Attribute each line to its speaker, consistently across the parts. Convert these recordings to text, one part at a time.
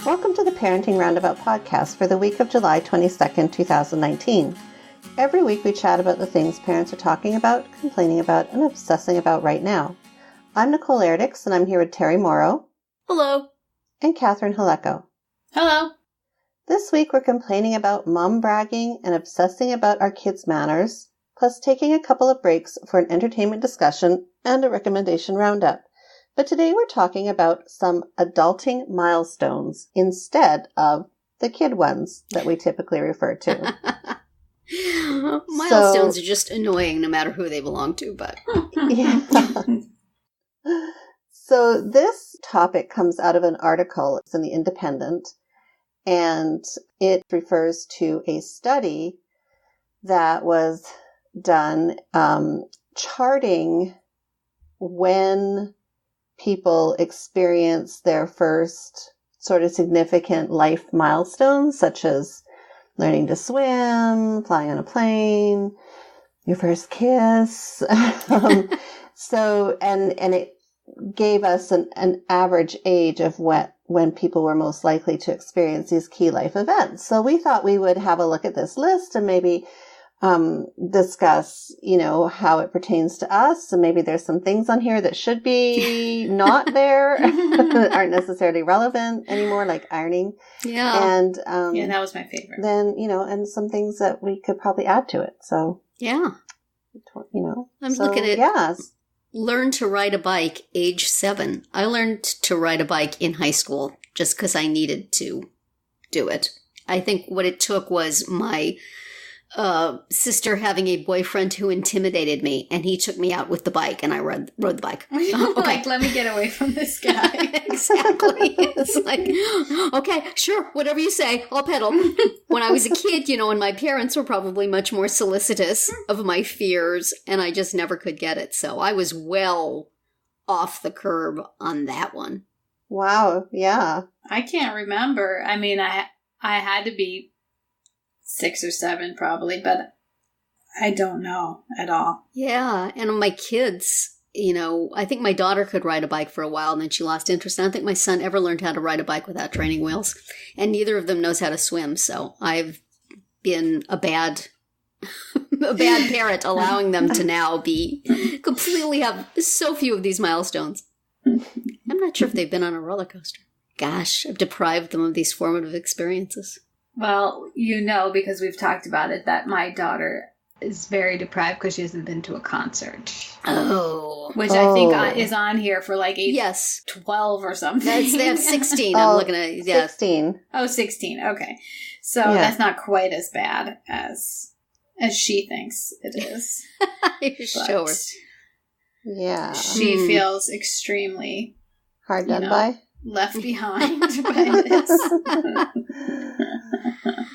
Speaker 1: Welcome to the Parenting Roundabout podcast for the week of July 22nd, 2019. Every week we chat about the things parents are talking about, complaining about, and obsessing about right now. I'm Nicole Erdix, and I'm here with Terri Morrow.
Speaker 2: Hello.
Speaker 1: And Catherine Haleko.
Speaker 2: Hello.
Speaker 1: This week we're complaining about mom bragging and obsessing about our kids' manners, plus taking a couple of breaks for an entertainment discussion and a recommendation roundup. But today we're talking about some adulting milestones instead of the kid ones that we typically refer to.
Speaker 2: Milestones are just annoying no matter who they belong to, but...
Speaker 1: Yeah. So this topic comes out of an article. It's in The Independent, and it refers to a study that was done charting when people experience their first sort of significant life milestones, such as learning to swim, flying on a plane, your first kiss. And it gave us an average age of when people were most likely to experience these key life events. So we thought we would have a look at this list and maybe discuss, how it pertains to us. And maybe there's some things on here that should be not there, that aren't necessarily relevant anymore, like ironing.
Speaker 2: Yeah.
Speaker 1: And,
Speaker 3: that was my favorite.
Speaker 1: Then, and some things that we could probably add to it. So,
Speaker 2: yeah. I'm looking at learn to ride a bike, age 7. I learned to ride a bike in high school just because I needed to do it. I think what it took was my sister having a boyfriend who intimidated me, and he took me out with the bike, and I rode the bike.
Speaker 3: Okay. Like, let me get away from this guy.
Speaker 2: Exactly. It's like, okay, sure, whatever you say, I'll pedal. When I was a kid, and my parents were probably much more solicitous of my fears, and I just never could get it. So I was well off the curb on that one.
Speaker 1: Wow, yeah.
Speaker 3: I can't remember. I mean, I had to be 6 or 7 probably, but I don't know at all.
Speaker 2: Yeah, and my kids, I think my daughter could ride a bike for a while and then she lost interest. I don't think my son ever learned how to ride a bike without training wheels, and neither of them knows how to swim. So I've been a bad parent, allowing them to now completely have so few of these milestones. I'm not sure if they've been on a roller coaster. Gosh, I've deprived them of these formative experiences.
Speaker 3: Well, because we've talked about it, that my daughter is very deprived because she hasn't been to a concert.
Speaker 2: Oh.
Speaker 3: Which I think is on here for like age 12 or something.
Speaker 2: They have 16. I'm looking at
Speaker 1: 16.
Speaker 3: Oh, 16. Okay. So that's not quite as bad as she thinks it is.
Speaker 2: Sure.
Speaker 1: Yeah.
Speaker 3: She feels extremely
Speaker 1: hard done by.
Speaker 3: Left behind by this.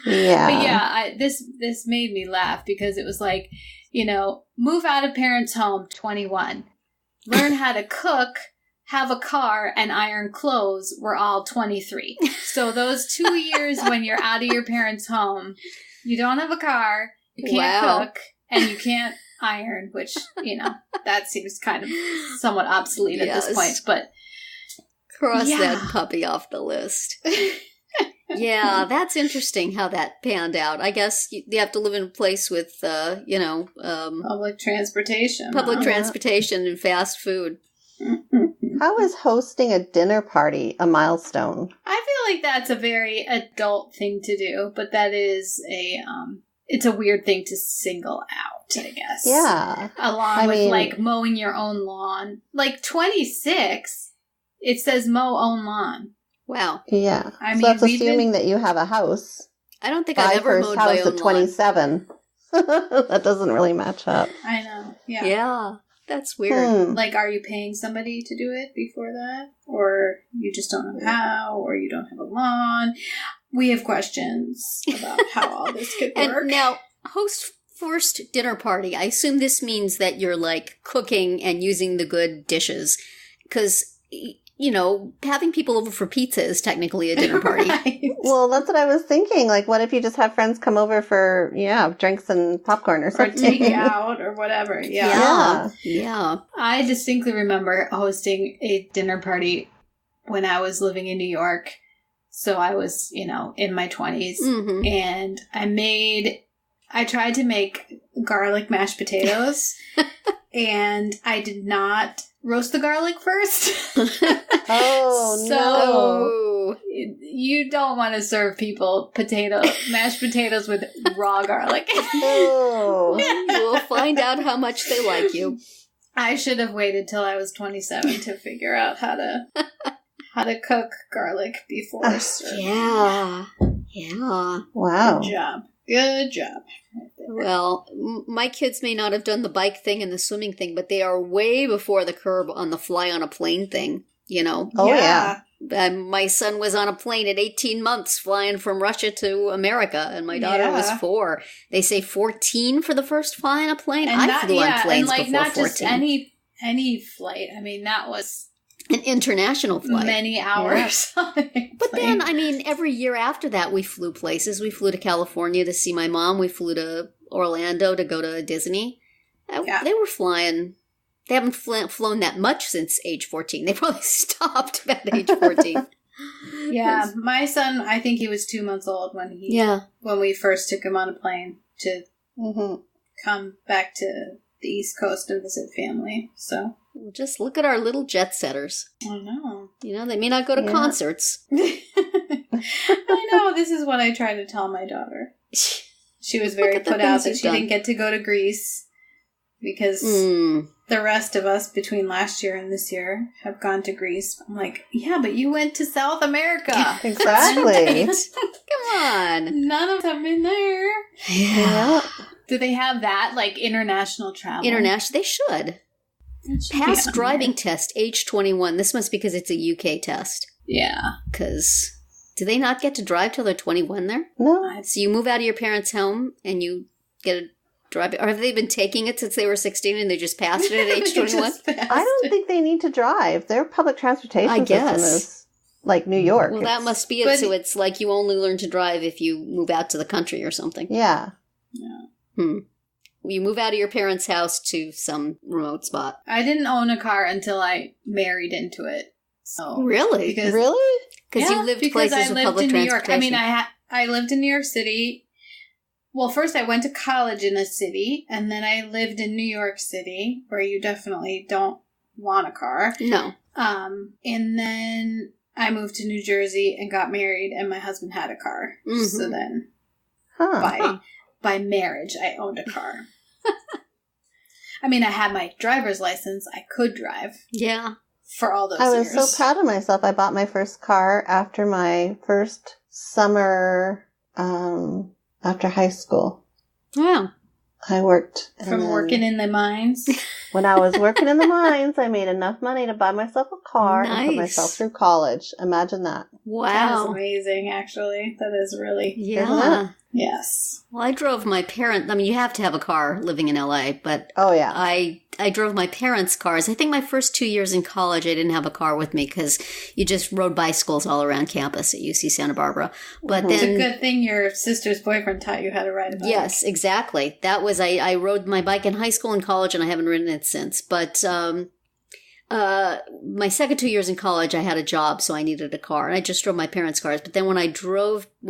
Speaker 1: Yeah.
Speaker 3: But yeah, this made me laugh because it was like, move out of parents' home, 21. Learn how to cook, have a car, and iron clothes, we're all 23. So those 2 years when you're out of your parents' home, you don't have a car, you can't cook, and you can't iron, which, that seems kind of somewhat obsolete at this point, but...
Speaker 2: Cross that puppy off the list. Yeah, that's interesting how that panned out. I guess you have to live in a place with,
Speaker 3: public transportation.
Speaker 2: Public transportation and fast food.
Speaker 1: How is hosting a dinner party a milestone?
Speaker 3: I feel like that's a very adult thing to do, but that is it's a weird thing to single out, I guess.
Speaker 1: Yeah.
Speaker 3: Along with mowing your own lawn. Like 26... It says mow own lawn.
Speaker 2: Wow.
Speaker 1: Yeah. So that's assuming that you have a house.
Speaker 2: I don't think I've ever mowed my own lawn.
Speaker 1: 27. That doesn't really match up.
Speaker 3: I know. Yeah.
Speaker 2: Yeah. That's weird.
Speaker 3: Like, are you paying somebody to do it before that? Or you just don't know how? Or you don't have a lawn? We have questions about how all this could work.
Speaker 2: And now, host first dinner party. I assume this means that you're, cooking and using the good dishes. Because... having people over for pizza is technically a dinner party.
Speaker 3: Right.
Speaker 1: Well, that's what I was thinking. Like, what if you just have friends come over for, drinks and popcorn or something?
Speaker 3: Or take out or whatever.
Speaker 2: Yeah.
Speaker 3: I distinctly remember hosting a dinner party when I was living in New York. So I was, in my 20s.
Speaker 2: Mm-hmm.
Speaker 3: And I tried to make garlic mashed potatoes. And I did not roast the garlic first.
Speaker 1: Oh,
Speaker 3: so
Speaker 1: no.
Speaker 3: You don't want to serve people mashed potatoes with raw garlic.
Speaker 1: No.
Speaker 2: You will find out how much they like you.
Speaker 3: I should have waited till I was 27 to figure out how to cook garlic before serving.
Speaker 2: Yeah.
Speaker 1: Wow.
Speaker 3: Good job.
Speaker 2: Well, my kids may not have done the bike thing and the swimming thing, but they are way before the curve on the fly on a plane thing,
Speaker 1: Oh, yeah.
Speaker 2: My son was on a plane at 18 months flying from Russia to America, and my daughter was 4. They say 14 for the first fly on a plane.
Speaker 3: And
Speaker 2: I flew on planes
Speaker 3: and
Speaker 2: before
Speaker 3: not
Speaker 2: 14.
Speaker 3: Just any flight. I mean, that was
Speaker 2: an international flight.
Speaker 3: Many hours.
Speaker 2: Yeah. But then, every year after that, we flew places. We flew to California to see my mom. We flew to Orlando to go to Disney. They were flying. They haven't flown that much since age 14. They probably stopped about age 14.
Speaker 3: Yeah, my son, I think he was 2 months old when we first took him on a plane to come back to the East Coast and visit family. So
Speaker 2: just look at our little jet setters.
Speaker 3: I know.
Speaker 2: They may not go to concerts.
Speaker 3: I know. This is what I try to tell my daughter. She was very put out that she didn't get to go to Greece because the rest of us between last year and this year have gone to Greece. I'm like, yeah, but you went to South America.
Speaker 1: Exactly.
Speaker 2: Come on.
Speaker 3: None of them been there.
Speaker 2: Yeah.
Speaker 3: Do they have that, like international travel?
Speaker 2: International, they should. Pass driving test, age 21. This must be because it's a UK test.
Speaker 3: Yeah.
Speaker 2: Because do they not get to drive till they're 21 there?
Speaker 1: No.
Speaker 2: So you move out of your parents' home and you get a drive. Or have they been taking it since they were 16 and they just passed it at age 21?
Speaker 1: I don't think they need to drive. Their public transportation system is like New York.
Speaker 2: Well, that must be it. So it's like you only learn to drive if you move out to the country or something.
Speaker 1: Yeah.
Speaker 2: You move out of your parents' house to some remote spot.
Speaker 3: I didn't own a car until I married into it. So
Speaker 2: really?
Speaker 1: Because
Speaker 2: you lived places with public transportation. New York.
Speaker 3: I mean, I lived in New York City. Well, first I went to college in a city, and then I lived in New York City, where you definitely don't want a car.
Speaker 2: No.
Speaker 3: And then I moved to New Jersey and got married, and my husband had a car. Mm-hmm. So then, by marriage, I owned a car. I mean, I had my driver's license. I could drive.
Speaker 2: Yeah.
Speaker 3: For all those years.
Speaker 1: I was so proud of myself. I bought my first car after my first summer after high school.
Speaker 2: Wow.
Speaker 1: I worked.
Speaker 3: From working in the mines?
Speaker 1: When I was working in the mines, I made enough money to buy myself a car and put myself through college. Imagine that.
Speaker 2: Wow.
Speaker 3: That is amazing, actually. That is really...
Speaker 2: Yeah.
Speaker 3: Yes.
Speaker 2: Well, I drove my parents... I mean, you have to have a car living in LA, but...
Speaker 1: Oh, yeah.
Speaker 2: I drove my parents' cars. I think my first 2 years in college, I didn't have a car with me because you just rode bicycles all around campus at UC Santa Barbara. But then...
Speaker 3: It's a good thing your sister's boyfriend taught you how to ride a bike.
Speaker 2: Yes, exactly. That was... I rode my bike in high school and college, and I haven't ridden it since. But my second 2 years in college, I had a job, so I needed a car. And I just drove my parents' cars. But then when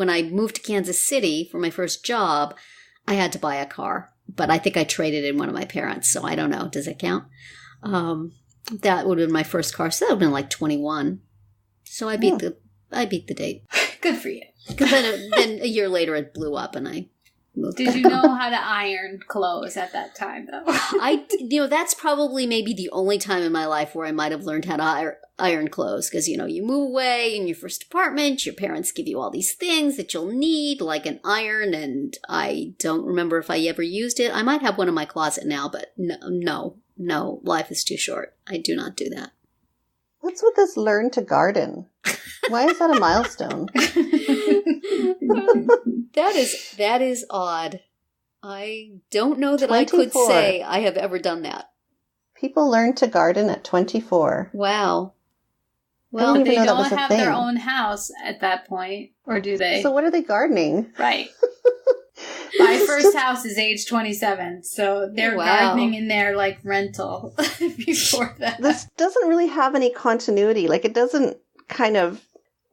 Speaker 2: I moved to Kansas City for my first job, I had to buy a car. But I think I traded in one of my parents, so I don't know. Does it count? That would have been my first car. So that would have been like 21. So I beat the date.
Speaker 3: Good for you.
Speaker 2: Because then a year later it blew up and I moved.
Speaker 3: Did you know how to iron clothes at that time, though?
Speaker 2: That's probably maybe the only time in my life where I might have learned how to iron clothes. Because, you move away in your first apartment, your parents give you all these things that you'll need, like an iron, and I don't remember if I ever used it. I might have one in my closet now, but no, life is too short. I do not do that.
Speaker 1: What's with this learn to garden? Why is that a milestone?
Speaker 2: That is odd. I don't know that
Speaker 1: 24.
Speaker 2: I could say I have ever done that.
Speaker 1: People learn to garden at 24.
Speaker 2: Wow.
Speaker 3: Well, they don't have their own house at that point, or do they?
Speaker 1: So what are they gardening?
Speaker 3: Right. My first house is age 27, so they're gardening in their rental before that.
Speaker 1: This doesn't really have any continuity. It doesn't kind of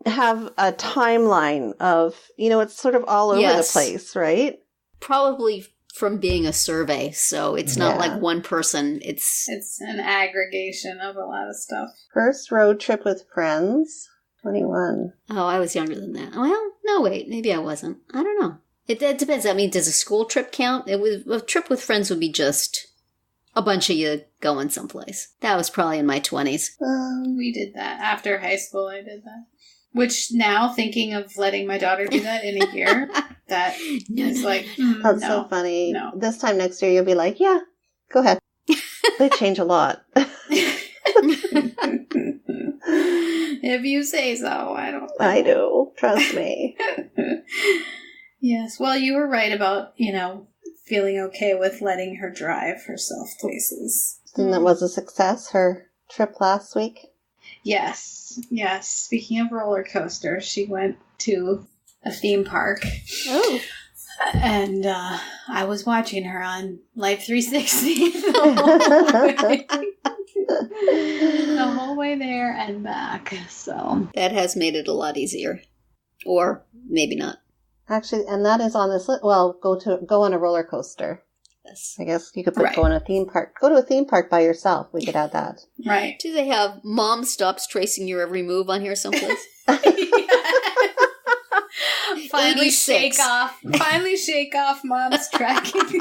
Speaker 1: have a timeline of, it's sort of all over the place, right?
Speaker 2: Probably from being a survey, so it's not like one person. It's
Speaker 3: an aggregation of a lot of stuff.
Speaker 1: First road trip with friends, 21.
Speaker 2: Oh, I was younger than that. Well, no, wait, maybe I wasn't. I don't know. It depends. I mean, does a school trip count? A trip with friends would be just a bunch of you going someplace. That was probably in my 20s.
Speaker 3: We did that. After high school, I did that. Which now, thinking of letting my daughter do that in a year, that is like,
Speaker 1: that's so funny. No. This time next year, you'll be like, yeah, go ahead. They change a lot.
Speaker 3: If you say so, I don't know.
Speaker 1: I do. Trust me.
Speaker 3: Yes. Well, you were right about, feeling okay with letting her drive herself places.
Speaker 1: And that was a success, her trip last week?
Speaker 3: Yes. Speaking of roller coasters, she went to a theme park.
Speaker 2: Oh.
Speaker 3: And I was watching her on Life 360 the whole way there and back. So
Speaker 2: that has made it a lot easier. Or maybe not.
Speaker 1: Actually, and that is on this list. Well, go on a roller coaster.
Speaker 2: Yes.
Speaker 1: I guess you could go in a theme park. Go to a theme park by yourself. We could add that.
Speaker 3: Right.
Speaker 2: Do they have Mom Stops Tracing Your Every Move on here someplace?
Speaker 3: Finally shake off Mom's tracking.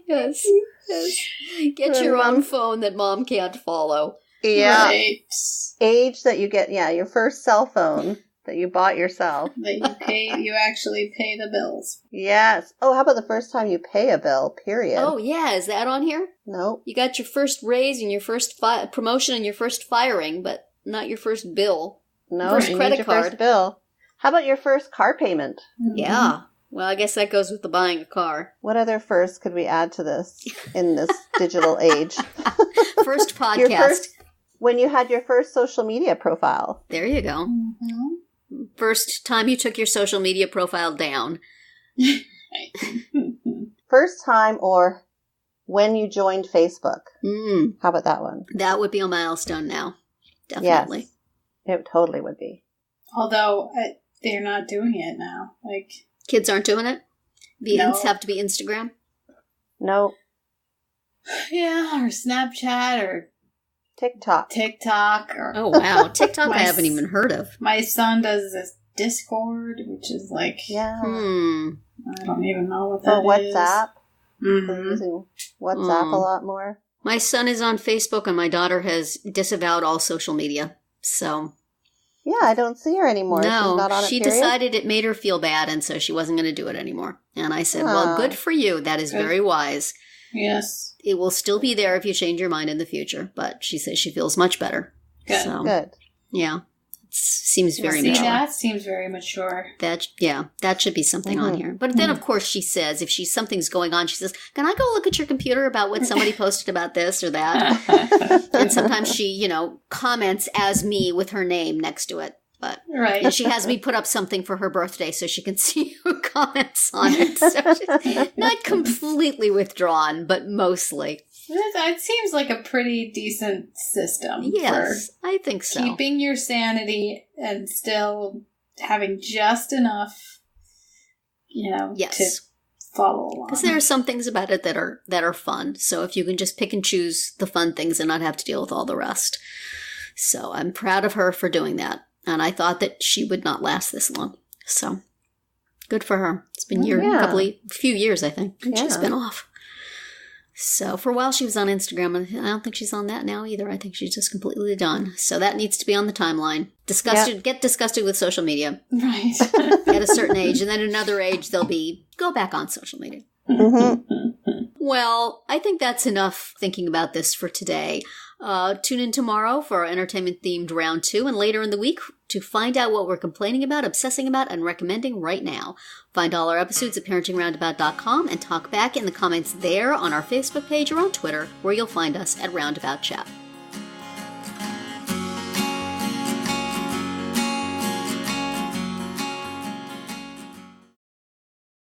Speaker 2: Yes. Get your own phone that Mom can't follow.
Speaker 1: Yeah.
Speaker 3: Right.
Speaker 1: Age that you get, your first cell phone that you bought yourself.
Speaker 3: That you actually pay the bills.
Speaker 1: Yes. Oh, how about the first time you pay a bill, period?
Speaker 2: Oh, yeah. Is that on here?
Speaker 1: Nope.
Speaker 2: You got your first raise and your first promotion and your first firing, but not your first bill.
Speaker 1: No,
Speaker 2: first
Speaker 1: you
Speaker 2: credit
Speaker 1: need your
Speaker 2: card.
Speaker 1: First bill. How about your first car payment?
Speaker 2: Mm-hmm. Yeah. Well, I guess that goes with the buying a car.
Speaker 1: What other first could we add to this in this digital age?
Speaker 2: First podcast.
Speaker 1: When you had your first social media profile.
Speaker 2: There you go.
Speaker 3: Mm-hmm.
Speaker 2: First time you took your social media profile down.
Speaker 1: First time or when you joined Facebook. How about that one?
Speaker 2: That would be a milestone now. Definitely.
Speaker 1: Yes, it totally would be.
Speaker 3: Although they're not doing it now. Like
Speaker 2: kids aren't doing it? Have to be Instagram?
Speaker 1: No.
Speaker 3: Yeah, or Snapchat or
Speaker 1: TikTok.
Speaker 3: Or
Speaker 2: oh, wow. TikTok I haven't even heard of.
Speaker 3: My son does this Discord, which is like...
Speaker 1: Yeah.
Speaker 3: I don't even know what that
Speaker 1: is. Or WhatsApp.
Speaker 3: Mm-hmm.
Speaker 1: They're using WhatsApp a lot more.
Speaker 2: My son is on Facebook and my daughter has disavowed all social media. So...
Speaker 1: Yeah, I don't see her anymore.
Speaker 2: No,
Speaker 1: she's not on
Speaker 2: she decided it made her feel bad, and so she wasn't going to do it anymore. And I said, well, good for you. That is very wise.
Speaker 3: Yes.
Speaker 2: It will still be there if you change your mind in the future, but she says she feels much better.
Speaker 3: Good.
Speaker 2: So,
Speaker 1: good.
Speaker 2: Yeah. It seems very mature.
Speaker 3: That seems very mature.
Speaker 2: That should be something on here. But then, of course, she says, if something's going on, she says, can I go look at your computer about what somebody posted about this or that? And sometimes she, comments as me with her name next to it. But
Speaker 3: right.
Speaker 2: And she has me put up something for her birthday so she can see who comments on it. So she's not completely withdrawn, but mostly.
Speaker 3: It seems like a pretty decent system.
Speaker 2: Yes, I think so.
Speaker 3: Keeping your sanity and still having just enough, to follow along.
Speaker 2: Because there are some things about it that are fun. So if you can just pick and choose the fun things and not have to deal with all the rest. So I'm proud of her for doing that. And I thought that she would not last this long. So good for her. It's been few years, I think, since she's been off. So for a while she was on Instagram, and I don't think she's on that now either. I think she's just completely done. So that needs to be on the timeline. Get disgusted with social media.
Speaker 3: Right.
Speaker 2: At a certain age. And then at another age, they'll go back on social media.
Speaker 1: Mm-hmm.
Speaker 2: Well, I think that's enough thinking about this for today. Tune in tomorrow for our entertainment-themed round 2, and later in the week to find out what we're complaining about, obsessing about, and recommending right now. Find all our episodes at parentingroundabout.com and talk back in the comments there on our Facebook page or on Twitter, where you'll find us at Roundabout Chat.